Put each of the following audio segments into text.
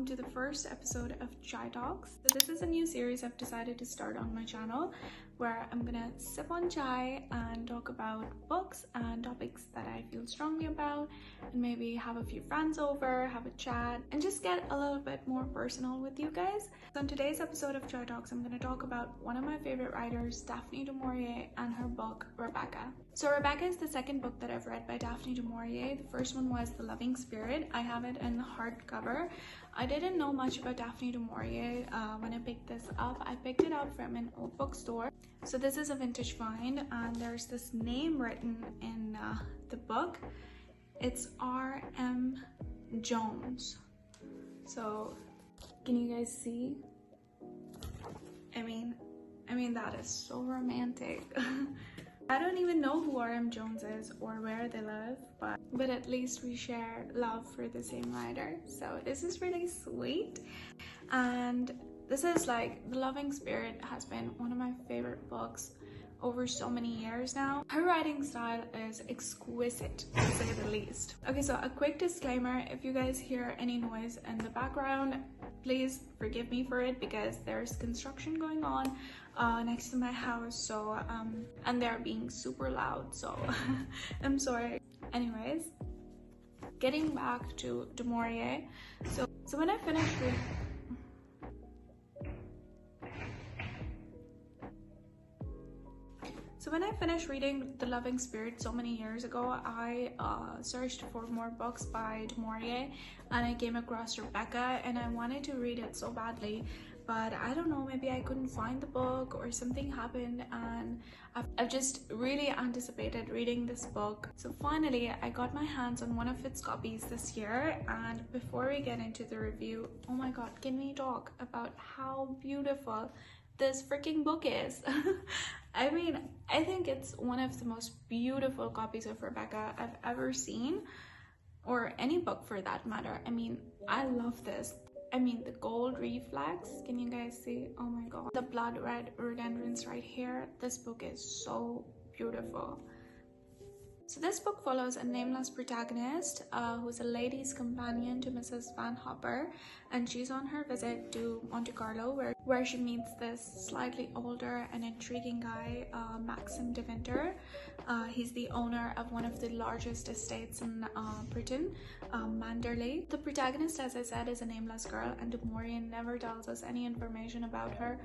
to the first episode of ChaiTalks. So this is a new series I've decided to start on my channel where I'm gonna sip on chai and talk about books and topics that I feel strongly about, and maybe have a few friends over, have a chat, and just get a little bit more personal with you guys. So in today's episode of ChaiTalks, I'm gonna talk about one of my favorite writers, Daphne du Maurier, and her book, Rebecca. So Rebecca is the second book that I've read by Daphne du Maurier. The first one was The Loving Spirit. I have it in hardcover. I didn't know much about Daphne du Maurier when I picked this up. I picked it up from an old bookstore. So this is a vintage find, and there's this name written in the book. It's R.M. Jones. So can you guys see? I mean that is so romantic. I don't even know who R.M. Jones is or where they live, but at least we share love for the same writer. So this is really sweet. And this is like, The Loving Spirit has been one of my favorite books over so many years now. Her writing style is exquisite, to say the least. Okay, so a quick disclaimer: if you guys hear any noise in the background, please forgive me for it, because there's construction going on next to my house, so and they're being super loud, so I'm sorry. Anyways, getting back to du Maurier. So when I finished reading The Loving Spirit so many years ago, I searched for more books by du Maurier, and I came across Rebecca, and I wanted to read it so badly, but I don't know, maybe I couldn't find the book or something happened, and I've just really anticipated reading this book. So finally I got my hands on one of its copies this year, and before we get into the review, oh my god, can we talk about how beautiful this freaking book is? I mean, I think it's one of the most beautiful copies of Rebecca I've ever seen, or any book for that matter. I mean, I love this. I mean, the gold reflex, can you guys see? Oh my god, the blood red rhododendrons right here. This book is so beautiful. So this book follows a nameless protagonist who's a lady's companion to Mrs. Van Hopper, and she's on her visit to Monte Carlo where she meets this slightly older and intriguing guy, Maxim de Winter. He's the owner of one of the largest estates in Britain, Manderley. The protagonist, as I said, is a nameless girl, and du Maurier never tells us any information about her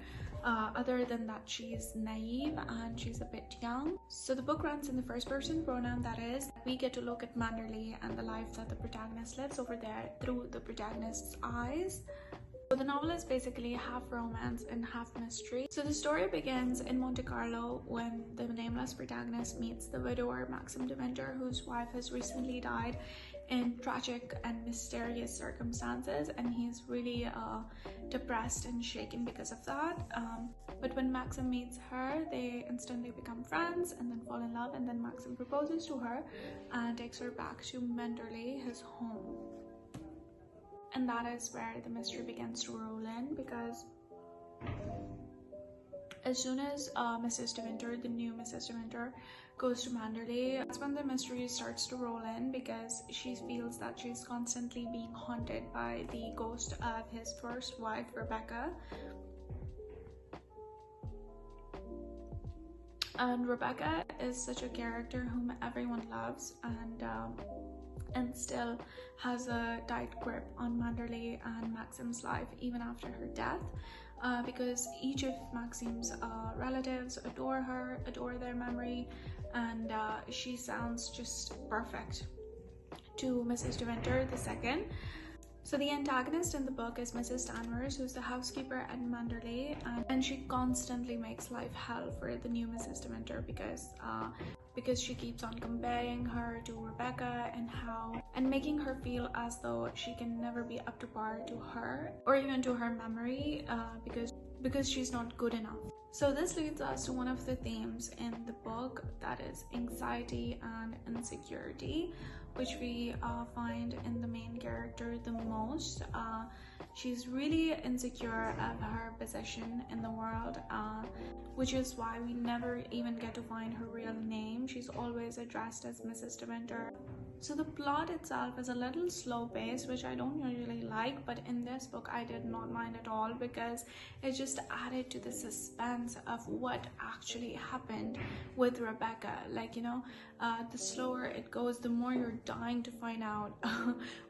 other than that she's naive and she's a bit young. So the book runs in the first person pronoun, that is, we get to look at Manderley and the life that the protagonist lives over there through the protagonist's eyes. So the novel is basically half romance and half mystery. So the story begins in Monte Carlo when the nameless protagonist meets the widower Maxim de Winter, whose wife has recently died in tragic and mysterious circumstances, and he's really depressed and shaken because of that. But when Maxim meets her, they instantly become friends and then fall in love, and then Maxim proposes to her and takes her back to Manderley, his home. And that is where the mystery begins to roll in, because as soon as Mrs. de Winter, the new Mrs. de Winter, goes to Manderley, that's when the mystery starts to roll in, because she feels that she's constantly being haunted by the ghost of his first wife, Rebecca. And Rebecca is such a character whom everyone loves, and still has a tight grip on Manderley and Maxim's life even after her death, because each of Maxim's relatives adore her, adore their memory, and she sounds just perfect to Mrs. de Winter II. So the antagonist in the book is Mrs. Danvers, who's the housekeeper at Manderley, and she constantly makes life hell for the new Mrs. de Winter, because she keeps on comparing her to Rebecca and making her feel as though she can never be up to par to her or even to her memory, because she's not good enough. So this leads us to one of the themes in the book, that is anxiety and insecurity, which we find in the main character the most. She's really insecure of her position in the world, which is why we never even get to find her real name. She's always addressed as Mrs. de Winter. So the plot itself is a little slow paced, which I don't usually like, but in this book I did not mind at all because it just added to the suspense of what actually happened with Rebecca. Like, the slower it goes, the more you're dying to find out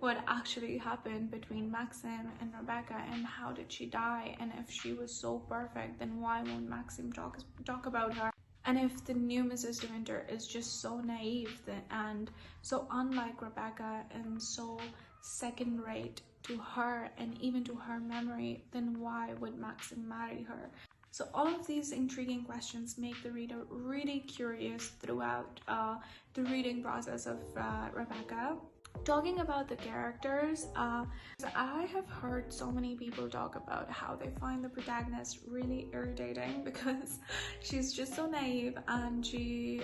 what actually happened between Maxim and Rebecca, and how did she die, and if she was so perfect, then why won't Maxim talk about her? And if the new Mrs. De Winter is just so naive and so unlike Rebecca and so second rate to her and even to her memory, then why would Maxim marry her? So all of these intriguing questions make the reader really curious throughout the reading process of Rebecca. Talking about the characters, I have heard so many people talk about how they find the protagonist really irritating because she's just so naive and she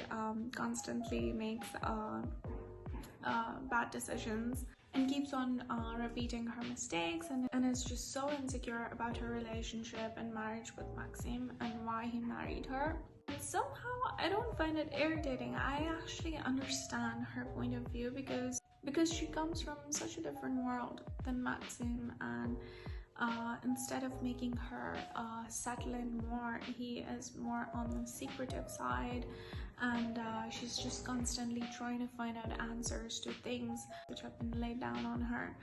constantly makes bad decisions and keeps on repeating her mistakes, and is just so insecure about her relationship and marriage with Maxim and why he married her. Somehow I don't find it irritating. I actually understand her point of view because she comes from such a different world than Maxim, and instead of making her settle in more, he is more on the secretive side, and she's just constantly trying to find out answers to things which have been laid down on her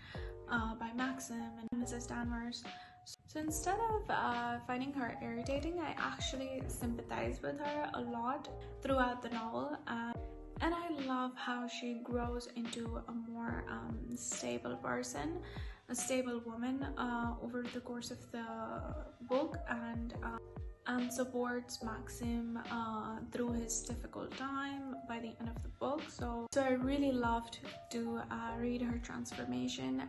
by Maxim and Mrs. Danvers. So instead of finding her irritating, I actually sympathize with her a lot throughout the novel. And I love how she grows into a more stable person, a stable woman over the course of the book, and supports Maxim through his difficult time by the end of the book. So I really loved to read her transformation,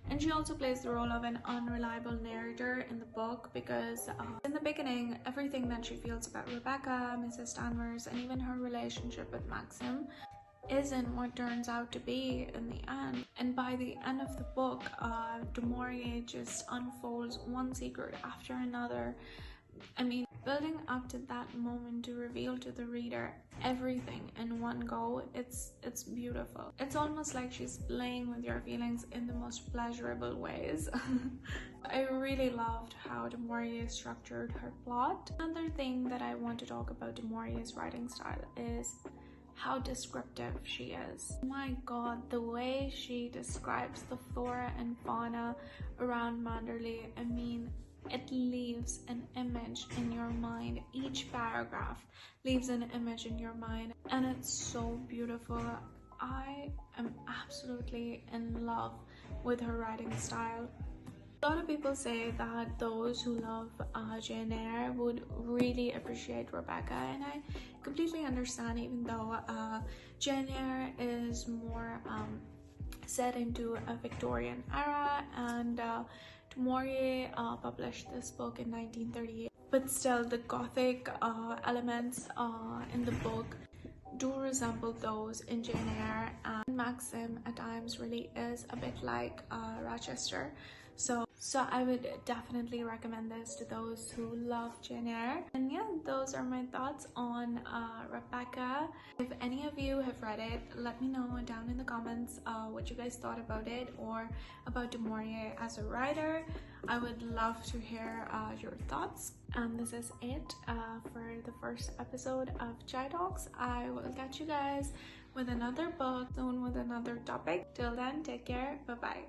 and she also plays the role of an unreliable narrator in the book because in the beginning, everything that she feels about Rebecca, Mrs. Danvers, and even her relationship with Maxim isn't what turns out to be in the end. And by the end of the book, Du Maurier just unfolds one secret after another. I mean, building up to that moment to reveal to the reader everything in one go, it's beautiful. It's almost like she's playing with your feelings in the most pleasurable ways. I really loved how Du Maurier structured her plot. Another thing that I want to talk about Du Maurier's writing style is how descriptive she is. Oh my god, the way she describes the flora and fauna around Manderley, I mean, it leaves an image in your mind. Each paragraph leaves an image in your mind, and it's so beautiful. I am absolutely in love with her writing style. A lot of people say that those who love Jane Eyre would really appreciate Rebecca, and I completely understand, even though Jane Eyre is more set into a Victorian era, and Du Maurier published this book in 1938. But still, the gothic elements in the book do resemble those in Jane Eyre, and Maxim at times really is a bit like Rochester. So I would definitely recommend this to those who love Jane Eyre. And yeah, those are my thoughts on Rebecca. If any of you have read it, let me know down in the comments what you guys thought about it or about Du Maurier as a writer. I would love to hear your thoughts. And this is it for the first episode of ChaiTalks. I will catch you guys with another book soon with another topic. Till then, take care. Bye-bye.